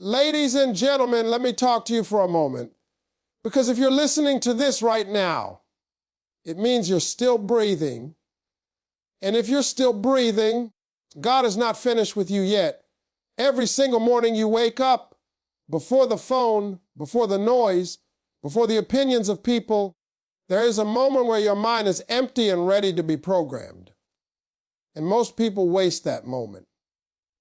Ladies and gentlemen, let me talk to you for a moment. Because if you're listening to this right now, it means you're still breathing. And if you're still breathing, God is not finished with you yet. Every single morning you wake up, before the phone, before the noise, before the opinions of people, there is a moment where your mind is empty and ready to be programmed. And most people waste that moment.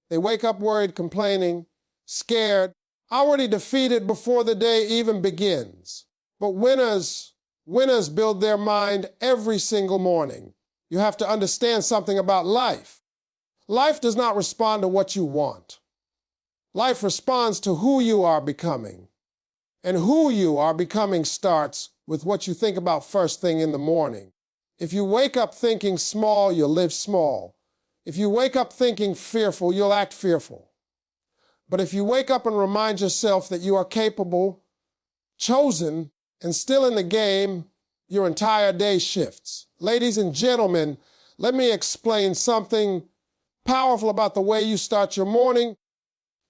They wake up worried, complaining, scared, already defeated before the day even begins. But winners build their mind every single morning. You have to understand something about life. Life does not respond to what you want. Life responds to who you are becoming. And who you are becoming starts with what you think about first thing in the morning. If you wake up thinking small, you'll live small. If you wake up thinking fearful, you'll act fearful. But if you wake up and remind yourself that you are capable, chosen, and still in the game, your entire day shifts. Ladies and gentlemen, let me explain something powerful about the way you start your morning,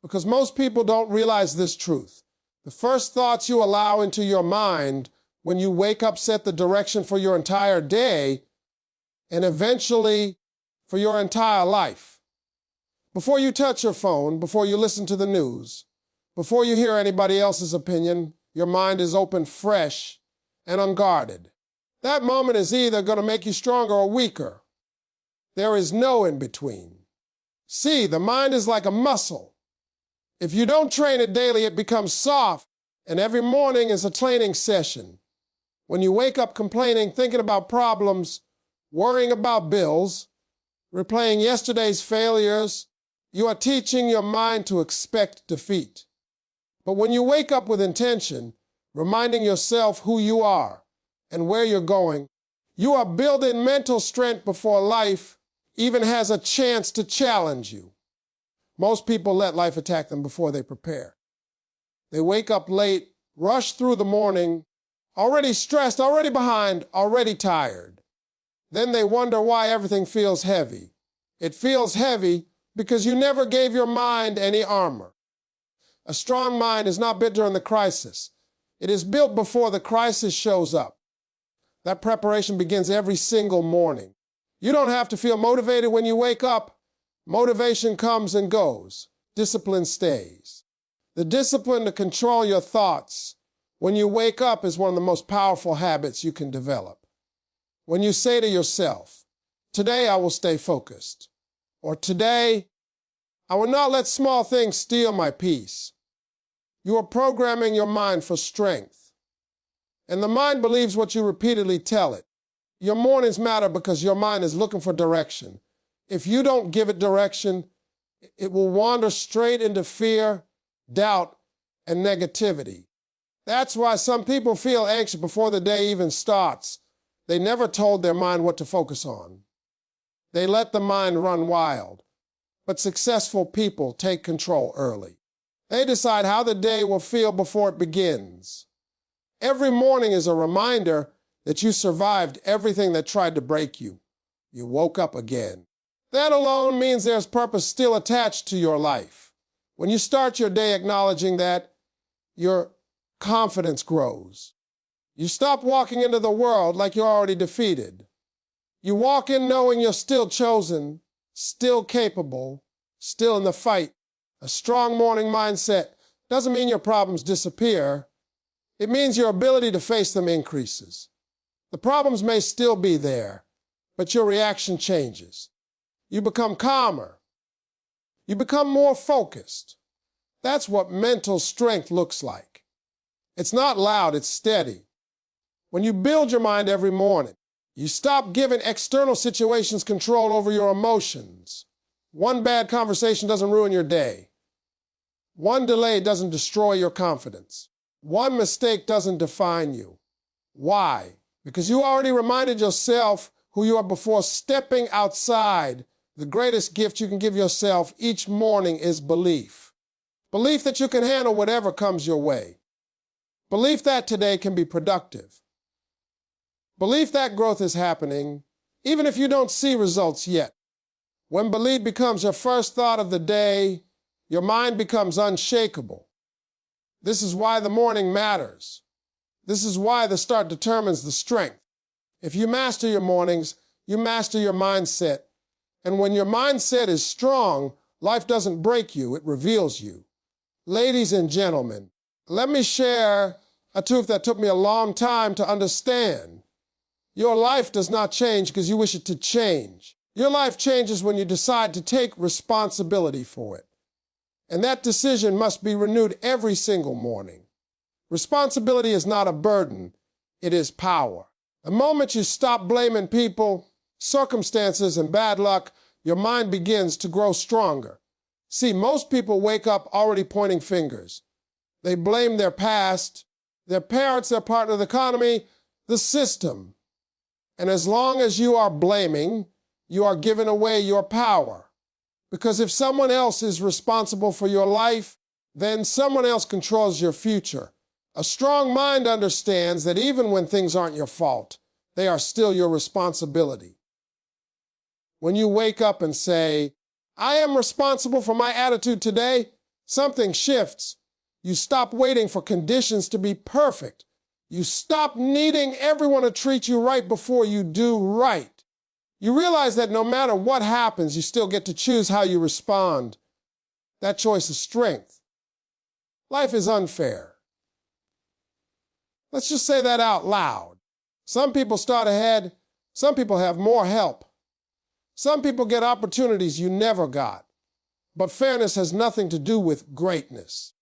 because most people don't realize this truth. The first thoughts you allow into your mind when you wake up set the direction for your entire day and eventually for your entire life. Before you touch your phone, before you listen to the news, before you hear anybody else's opinion, your mind is open, fresh, and unguarded. That moment is either going to make you stronger or weaker. There is no in between. See, the mind is like a muscle. If you don't train it daily, it becomes soft, and every morning is a training session. When you wake up complaining, thinking about problems, worrying about bills, replaying yesterday's failures, you are teaching your mind to expect defeat. But when you wake up with intention, reminding yourself who you are and where you're going, you are building mental strength before life even has a chance to challenge you. Most people let life attack them before they prepare. They wake up late, rush through the morning, already stressed, already behind, already tired. Then they wonder why everything feels heavy. It feels heavy because you never gave your mind any armor. A strong mind is not built during the crisis. It is built before the crisis shows up. That preparation begins every single morning. You don't have to feel motivated when you wake up. Motivation comes and goes. Discipline stays. The discipline to control your thoughts when you wake up is one of the most powerful habits you can develop. When you say to yourself, "Today I will stay focused," or "Today I will not let small things steal my peace," you are programming your mind for strength. And the mind believes what you repeatedly tell it. Your mornings matter because your mind is looking for direction. If you don't give it direction, it will wander straight into fear, doubt, and negativity. That's why some people feel anxious before the day even starts. They never told their mind what to focus on. They let the mind run wild. But successful people take control early. They decide how the day will feel before it begins. Every morning is a reminder that you survived everything that tried to break you. You woke up again. That alone means there's purpose still attached to your life. When you start your day acknowledging that, your confidence grows. You stop walking into the world like you're already defeated. You walk in knowing you're still chosen, still capable, still in the fight. A strong morning mindset doesn't mean your problems disappear. It means your ability to face them increases. The problems may still be there, but your reaction changes. You become calmer. You become more focused. That's what mental strength looks like. It's not loud, it's steady. When you build your mind every morning, you stop giving external situations control over your emotions. One bad conversation doesn't ruin your day. One delay doesn't destroy your confidence. One mistake doesn't define you. Why? Because you already reminded yourself who you are before stepping outside. The greatest gift you can give yourself each morning is belief. Belief that you can handle whatever comes your way. Belief that today can be productive. Belief that growth is happening, even if you don't see results yet. When belief becomes your first thought of the day, Your mind becomes unshakable. This is why the morning matters. This is why the start determines the strength. If you master your mornings, you master your mindset. And when your mindset is strong, life doesn't break you, it reveals you. Ladies and gentlemen, let me share a truth that took me a long time to understand. Your life does not change because you wish it to change. Your life changes when you decide to take responsibility for it. And that decision must be renewed every single morning. Responsibility is not a burden, it is power. The moment you stop blaming people, circumstances, and bad luck, your mind begins to grow stronger. See, most people wake up already pointing fingers. They blame their past, their parents, their partner, the economy, the system. And as long as you are blaming, you are giving away your power. Because if someone else is responsible for your life, then someone else controls your future. A strong mind understands that even when things aren't your fault, they are still your responsibility. When you wake up and say, I am responsible for my attitude today, something shifts. You stop waiting for conditions to be perfect. You stop needing everyone to treat you right before you do right. You realize that no matter what happens, you still get to choose how you respond. That choice is strength. Life is unfair. Let's just say that out loud. Some people start ahead. Some people have more help. Some people get opportunities you never got. But fairness has nothing to do with greatness.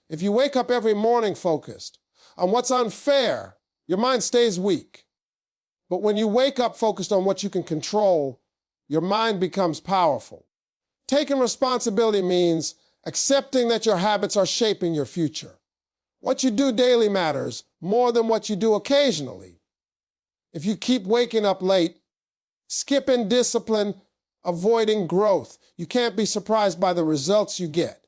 If you wake up every morning focused on what's unfair, your mind stays weak. But when you wake up focused on what you can control, your mind becomes powerful. Taking responsibility means accepting that your habits are shaping your future. What you do daily matters more than what you do occasionally. If you keep waking up late, skipping discipline, avoiding growth, you can't be surprised by the results you get.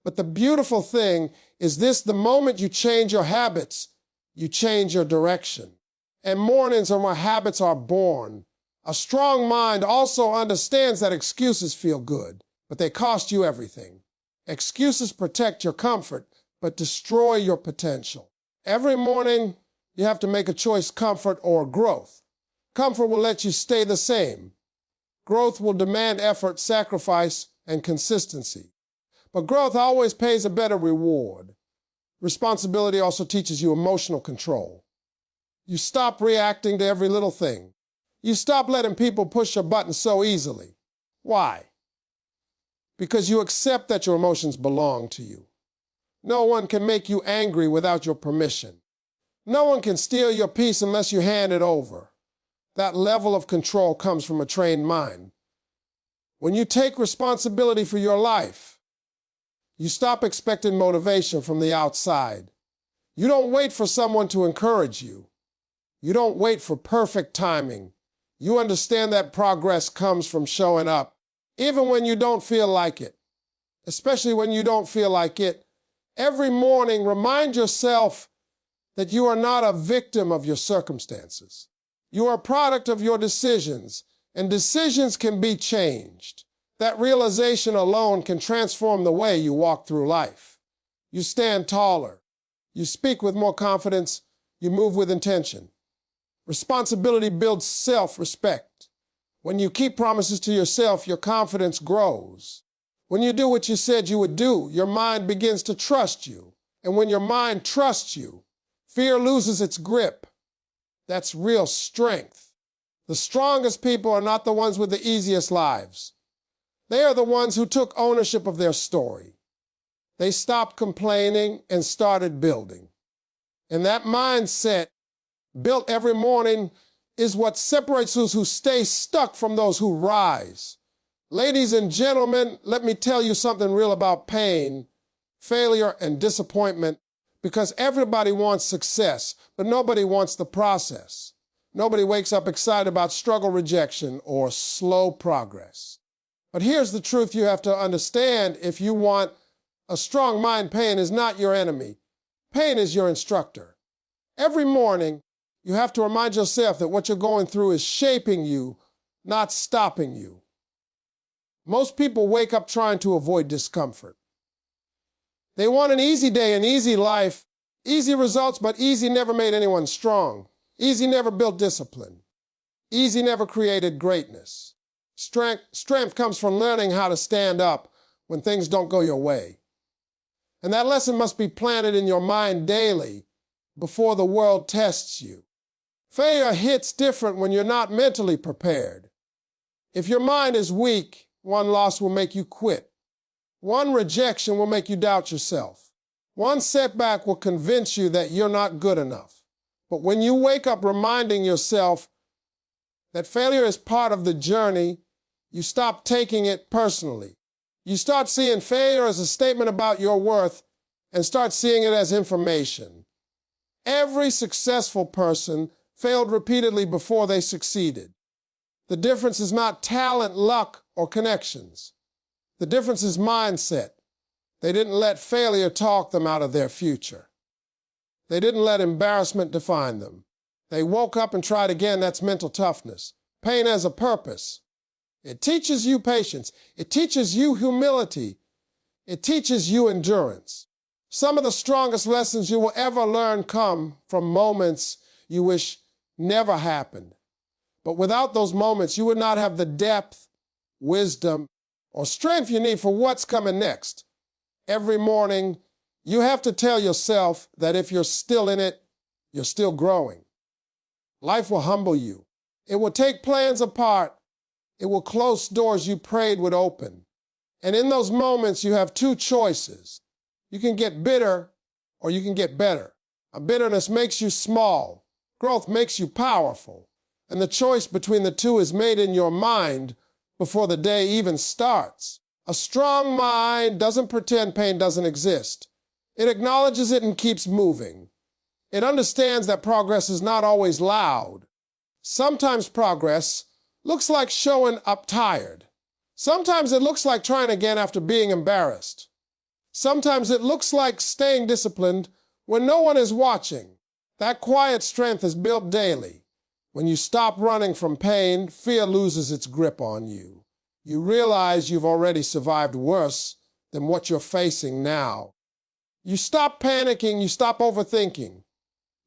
But the beautiful thing is this: the moment you change your habits, you change your direction. And mornings are where habits are born. A strong mind also understands that excuses feel good, but they cost you everything. Excuses protect your comfort, but destroy your potential. Every morning, you have to make a choice: comfort or growth. Comfort will let you stay the same. Growth will demand effort, sacrifice, and consistency. But growth always pays a better reward. Responsibility also teaches you emotional control. You stop reacting to every little thing. You stop letting people push your buttons so easily. Why? Because you accept that your emotions belong to you. No one can make you angry without your permission. No one can steal your peace unless you hand it over. That level of control comes from a trained mind. When you take responsibility for your life, you stop expecting motivation from the outside. You don't wait for someone to encourage you. You don't wait for perfect timing. You understand that progress comes from showing up, even when you don't feel like it. Especially when you don't feel like it. Every morning, remind yourself that you are not a victim of your circumstances. You are a product of your decisions, and decisions can be changed. That realization alone can transform the way you walk through life. You stand taller. You speak with more confidence. You move with intention. Responsibility builds self-respect. When you keep promises to yourself, your confidence grows. When you do what you said you would do, your mind begins to trust you. And when your mind trusts you, fear loses its grip. That's real strength. The strongest people are not the ones with the easiest lives. They are the ones who took ownership of their story. They stopped complaining and started building. And that mindset, built every morning, is what separates those who stay stuck from those who rise. Ladies and gentlemen, let me tell you something real about pain, failure, and disappointment, because everybody wants success, but nobody wants the process. Nobody wakes up excited about struggle, rejection, or slow progress. But here's the truth you have to understand if you want a strong mind. Pain is not your enemy. Pain is your instructor. Every morning, you have to remind yourself that what you're going through is shaping you, not stopping you. Most people wake up trying to avoid discomfort. They want an easy day, an easy life, easy results, but easy never made anyone strong. Easy never built discipline. Easy never created greatness. Strength comes from learning how to stand up when things don't go your way. And that lesson must be planted in your mind daily before the world tests you. Failure hits different when you're not mentally prepared. If your mind is weak, one loss will make you quit. One rejection will make you doubt yourself. One setback will convince you that you're not good enough. But when you wake up reminding yourself that failure is part of the journey, you stop taking it personally. You start seeing failure as a statement about your worth and start seeing it as information. Every successful person failed repeatedly before they succeeded. The difference is not talent, luck, or connections. The difference is mindset. They didn't let failure talk them out of their future. They didn't let embarrassment define them. They woke up and tried again. That's mental toughness. Pain has a purpose. It teaches you patience. It teaches you humility. It teaches you endurance. Some of the strongest lessons you will ever learn come from moments you wish never happened. But without those moments, you would not have the depth, wisdom, or strength you need for what's coming next. Every morning, you have to tell yourself that if you're still in it, you're still growing. Life will humble you. It will take plans apart. It will close doors you prayed would open. And in those moments, you have two choices. You can get bitter or you can get better. A bitterness makes you small. Growth makes you powerful. And the choice between the two is made in your mind before the day even starts. A strong mind doesn't pretend pain doesn't exist. It acknowledges it and keeps moving. It understands that progress is not always loud. Sometimes progress looks like showing up tired. Sometimes it looks like trying again after being embarrassed. Sometimes it looks like staying disciplined when no one is watching. That quiet strength is built daily. When you stop running from pain, fear loses its grip on you. You realize you've already survived worse than what you're facing now. You stop panicking, you stop overthinking.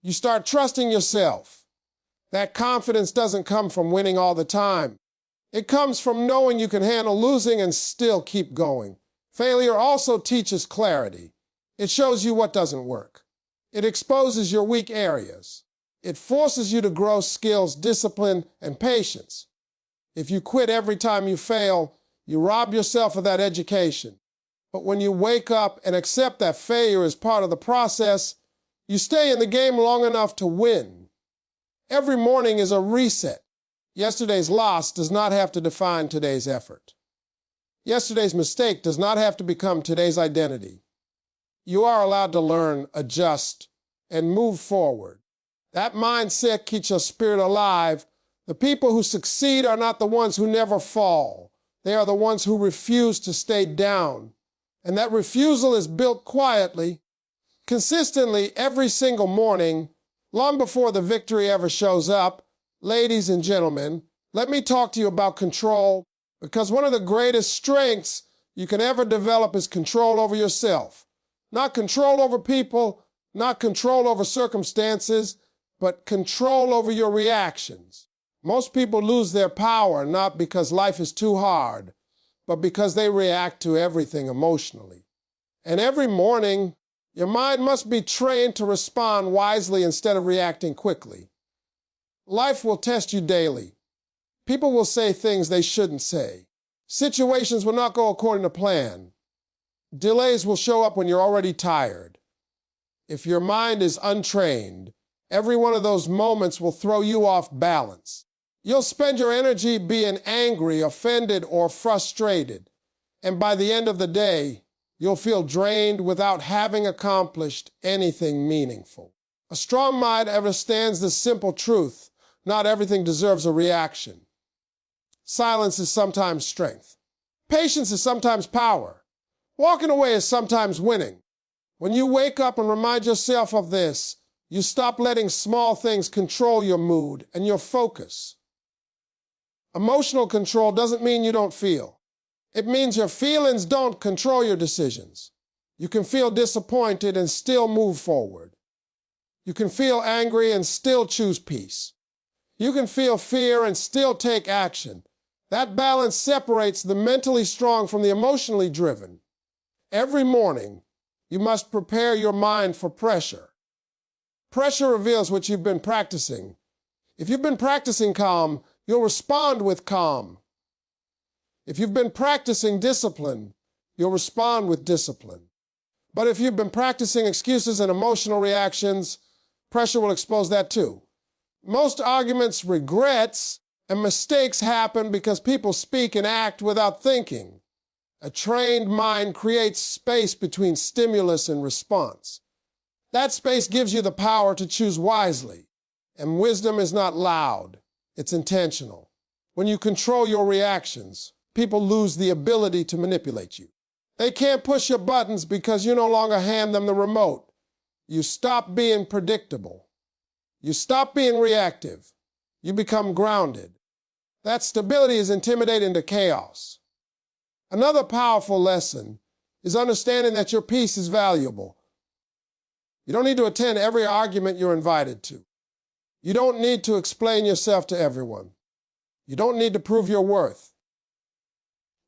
You start trusting yourself. That confidence doesn't come from winning all the time. It comes from knowing you can handle losing and still keep going. Failure also teaches clarity. It shows you what doesn't work. It exposes your weak areas. It forces you to grow skills, discipline, and patience. If you quit every time you fail, you rob yourself of that education. But when you wake up and accept that failure is part of the process, you stay in the game long enough to win. Every morning is a reset. Yesterday's loss does not have to define today's effort. Yesterday's mistake does not have to become today's identity. You are allowed to learn, adjust, and move forward. That mindset keeps your spirit alive. The people who succeed are not the ones who never fall. They are the ones who refuse to stay down. And that refusal is built quietly, consistently, every single morning, long before the victory ever shows up. Ladies and gentlemen, let me talk to you about control, because one of the greatest strengths you can ever develop is control over yourself. Not control over people, not control over circumstances, but control over your reactions. Most people lose their power not because life is too hard, but because they react to everything emotionally. And every morning, your mind must be trained to respond wisely instead of reacting quickly. Life will test you daily. People will say things they shouldn't say. Situations will not go according to plan. Delays will show up when you're already tired. If your mind is untrained, every one of those moments will throw you off balance. You'll spend your energy being angry, offended, or frustrated. And by the end of the day, you'll feel drained without having accomplished anything meaningful. A strong mind understands this simple truth. Not everything deserves a reaction. Silence is sometimes strength. Patience is sometimes power. Walking away is sometimes winning. When you wake up and remind yourself of this, you stop letting small things control your mood and your focus. Emotional control doesn't mean you don't feel. It means your feelings don't control your decisions. You can feel disappointed and still move forward. You can feel angry and still choose peace. You can feel fear and still take action. That balance separates the mentally strong from the emotionally driven. Every morning, you must prepare your mind for pressure. Pressure reveals what you've been practicing. If you've been practicing calm, you'll respond with calm. If you've been practicing discipline, you'll respond with discipline. But if you've been practicing excuses and emotional reactions, pressure will expose that too. Most arguments, regrets, and mistakes happen because people speak and act without thinking. A trained mind creates space between stimulus and response. That space gives you the power to choose wisely. And wisdom is not loud, it's intentional. When you control your reactions, people lose the ability to manipulate you. They can't push your buttons because you no longer hand them the remote. You stop being predictable. You stop being reactive. You become grounded. That stability is intimidating to chaos. Another powerful lesson is understanding that your peace is valuable. You don't need to attend every argument you're invited to. You don't need to explain yourself to everyone. You don't need to prove your worth.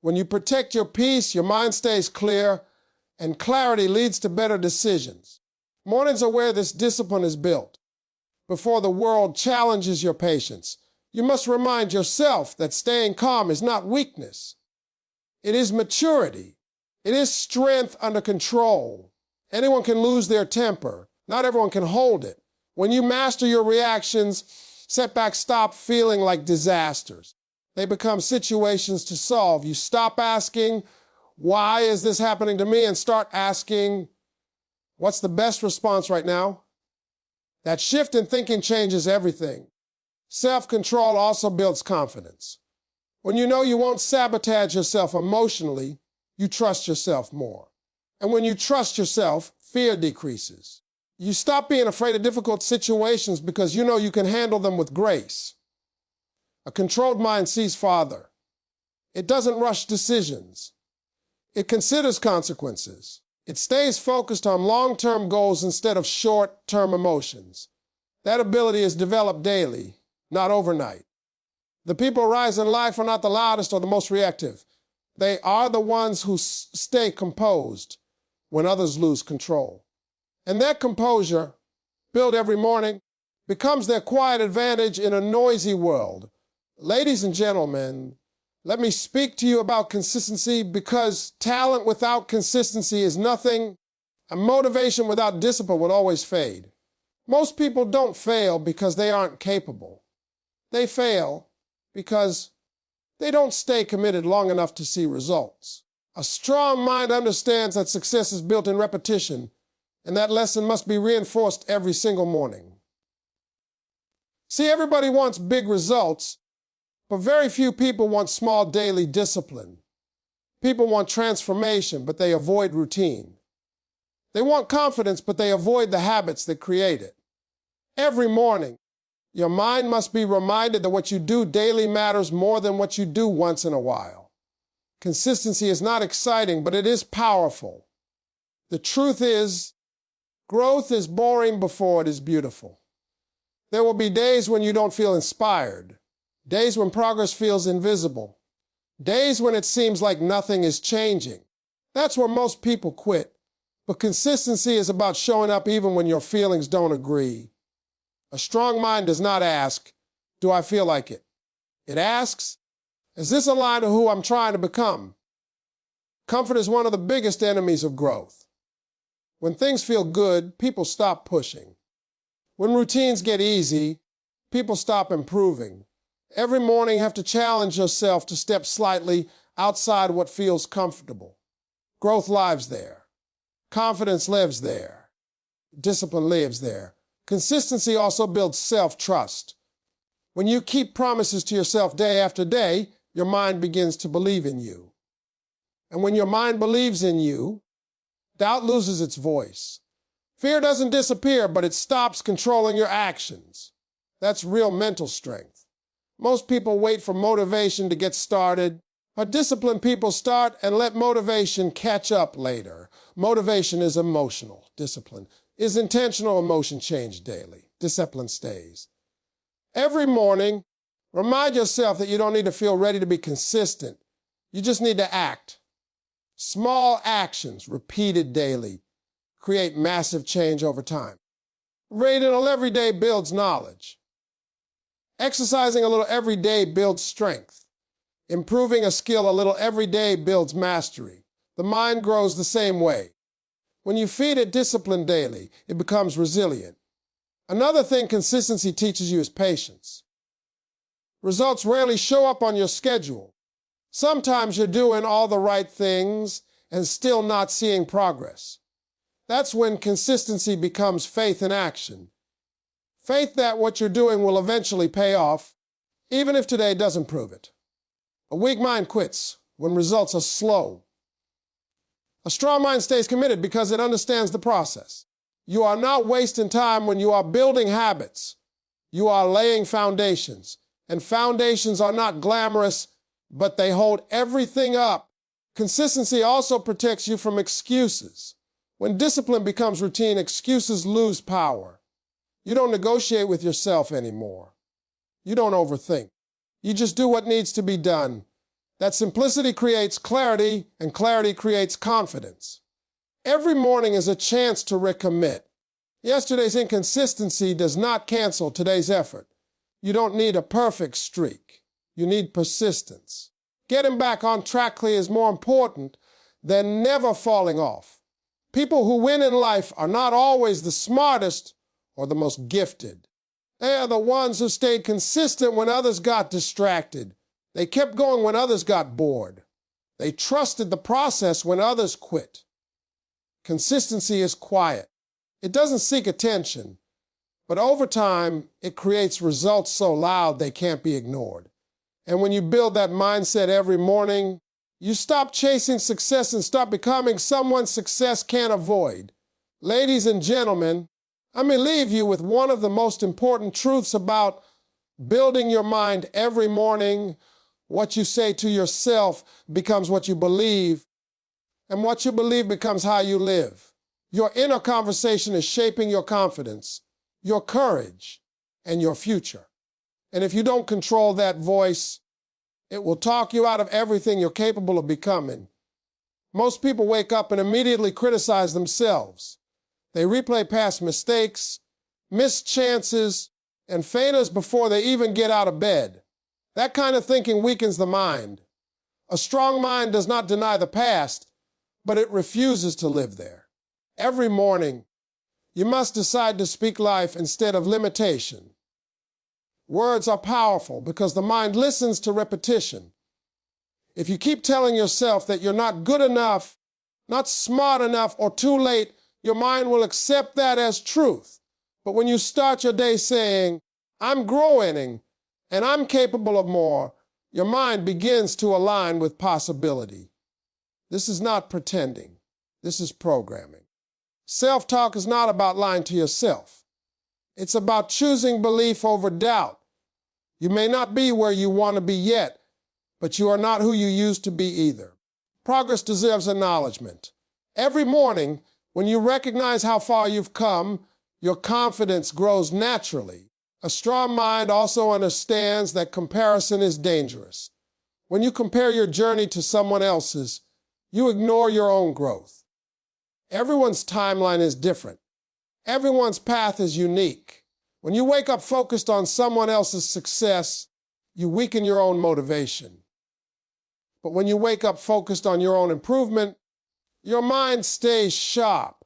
When you protect your peace, your mind stays clear, and clarity leads to better decisions. Mornings are where this discipline is built. Before the world challenges your patience, you must remind yourself that staying calm is not weakness. It is maturity. It is strength under control. Anyone can lose their temper. Not everyone can hold it. When you master your reactions, setbacks stop feeling like disasters. They become situations to solve. You stop asking, why is this happening to me? And start asking, what's the best response right now? That shift in thinking changes everything. Self-control also builds confidence. When you know you won't sabotage yourself emotionally, you trust yourself more. And when you trust yourself, fear decreases. You stop being afraid of difficult situations because you know you can handle them with grace. A controlled mind sees farther. It doesn't rush decisions. It considers consequences. It stays focused on long-term goals instead of short-term emotions. That ability is developed daily, not overnight. The people who rise in life are not the loudest or the most reactive. They are the ones who stay composed when others lose control. And that composure, built every morning, becomes their quiet advantage in a noisy world. Ladies and gentlemen, let me speak to you about consistency because talent without consistency is nothing, and motivation without discipline will always fade. Most people don't fail because they aren't capable. They fail because they don't stay committed long enough to see results. A strong mind understands that success is built in repetition, and that lesson must be reinforced every single morning. See, everybody wants big results, but very few people want small daily discipline. People want transformation, but they avoid routine. They want confidence, but they avoid the habits that create it. Every morning, your mind must be reminded that what you do daily matters more than what you do once in a while. Consistency is not exciting, but it is powerful. The truth is, growth is boring before it is beautiful. There will be days when you don't feel inspired. Days when progress feels invisible. Days when it seems like nothing is changing. That's where most people quit. But consistency is about showing up even when your feelings don't agree. A strong mind does not ask, do I feel like it? It asks, is this aligned to who I'm trying to become? Comfort is one of the biggest enemies of growth. When things feel good, people stop pushing. When routines get easy, people stop improving. Every morning you have to challenge yourself to step slightly outside what feels comfortable. Growth lives there. Confidence lives there. Discipline lives there. Consistency also builds self-trust. When you keep promises to yourself day after day, your mind begins to believe in you. And when your mind believes in you, doubt loses its voice. Fear doesn't disappear, but it stops controlling your actions. That's real mental strength. Most people wait for motivation to get started, But disciplined people start and let motivation catch up later. Motivation is emotional. Discipline is intentional. Emotion change daily. Discipline stays. Every morning, remind yourself that you don't need to feel ready to be consistent. You just need to act. Small actions repeated daily create massive change over time. Reading a little every day builds knowledge. Exercising a little every day builds strength. Improving a skill a little every day builds mastery. The mind grows the same way. When you feed it discipline daily, it becomes resilient. Another thing consistency teaches you is patience. Results rarely show up on your schedule. Sometimes you're doing all the right things and still not seeing progress. That's when consistency becomes faith in action. Faith that what you're doing will eventually pay off, even if today doesn't prove it. A weak mind quits when results are slow. A strong mind stays committed because it understands the process. You are not wasting time when you are building habits. You are laying foundations. And foundations are not glamorous, but they hold everything up. Consistency also protects you from excuses. When discipline becomes routine, excuses lose power. You don't negotiate with yourself anymore. You don't overthink. You just do what needs to be done. That simplicity creates clarity, and clarity creates confidence. Every morning is a chance to recommit. Yesterday's inconsistency does not cancel today's effort. You don't need a perfect streak. You need persistence. Getting back on track is more important than never falling off. People who win in life are not always the smartest or the most gifted. They are the ones who stayed consistent when others got distracted. They kept going when others got bored. They trusted the process when others quit. Consistency is quiet. It doesn't seek attention, but over time, it creates results so loud they can't be ignored. And when you build that mindset every morning, you stop chasing success and start becoming someone success can't avoid. Ladies and gentlemen, let me leave you with one of the most important truths about building your mind every morning. What you say to yourself becomes what you believe, and what you believe becomes how you live. Your inner conversation is shaping your confidence, your courage, and your future. And if you don't control that voice, it will talk you out of everything you're capable of becoming. Most people wake up and immediately criticize themselves. They replay past mistakes, missed chances, and failures before they even get out of bed. That kind of thinking weakens the mind. A strong mind does not deny the past, but it refuses to live there. Every morning, you must decide to speak life instead of limitation. Words are powerful because the mind listens to repetition. If you keep telling yourself that you're not good enough, not smart enough, or too late, your mind will accept that as truth. But when you start your day saying, I'm growing and I'm capable of more, your mind begins to align with possibility. This is not pretending. This is programming. Self-talk is not about lying to yourself. It's about choosing belief over doubt. You may not be where you want to be yet, but you are not who you used to be either. Progress deserves acknowledgement. Every morning, when you recognize how far you've come, your confidence grows naturally. A strong mind also understands that comparison is dangerous. When you compare your journey to someone else's, you ignore your own growth. Everyone's timeline is different. Everyone's path is unique. When you wake up focused on someone else's success, you weaken your own motivation. But when you wake up focused on your own improvement, your mind stays sharp.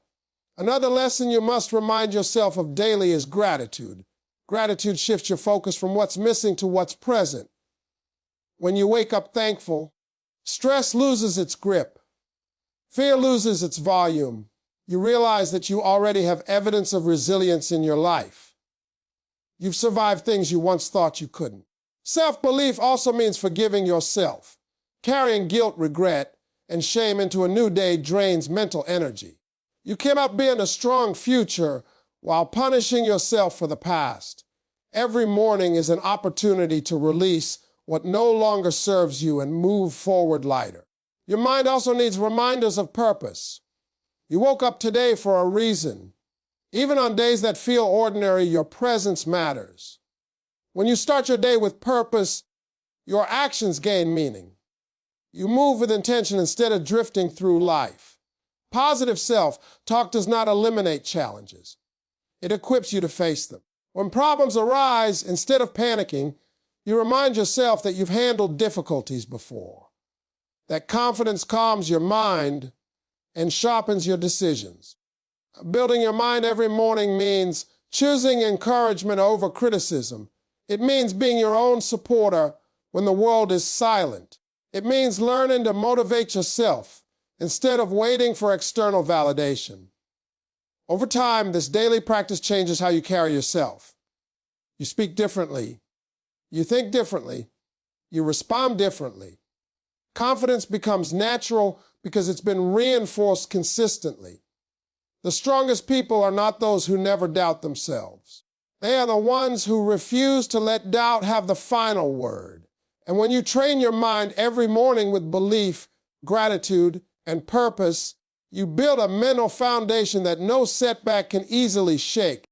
Another lesson you must remind yourself of daily is gratitude. Gratitude shifts your focus from what's missing to what's present. When you wake up thankful, stress loses its grip. Fear loses its volume. You realize that you already have evidence of resilience in your life. You've survived things you once thought you couldn't. Self-belief also means forgiving yourself. Carrying guilt, regret, and shame into a new day drains mental energy. You cannot be in a strong future while punishing yourself for the past. Every morning is an opportunity to release what no longer serves you and move forward lighter. Your mind also needs reminders of purpose. You woke up today for a reason. Even on days that feel ordinary, your presence matters. When you start your day with purpose, your actions gain meaning. You move with intention instead of drifting through life. Positive self-talk does not eliminate challenges. It equips you to face them. When problems arise, instead of panicking, you remind yourself that you've handled difficulties before. That confidence calms your mind and sharpens your decisions. Building your mind every morning means choosing encouragement over criticism. It means being your own supporter when the world is silent. It means learning to motivate yourself instead of waiting for external validation. Over time, this daily practice changes how you carry yourself. You speak differently. You think differently. You respond differently. Confidence becomes natural because it's been reinforced consistently. The strongest people are not those who never doubt themselves. They are the ones who refuse to let doubt have the final word. And when you train your mind every morning with belief, gratitude, and purpose, you build a mental foundation that no setback can easily shake.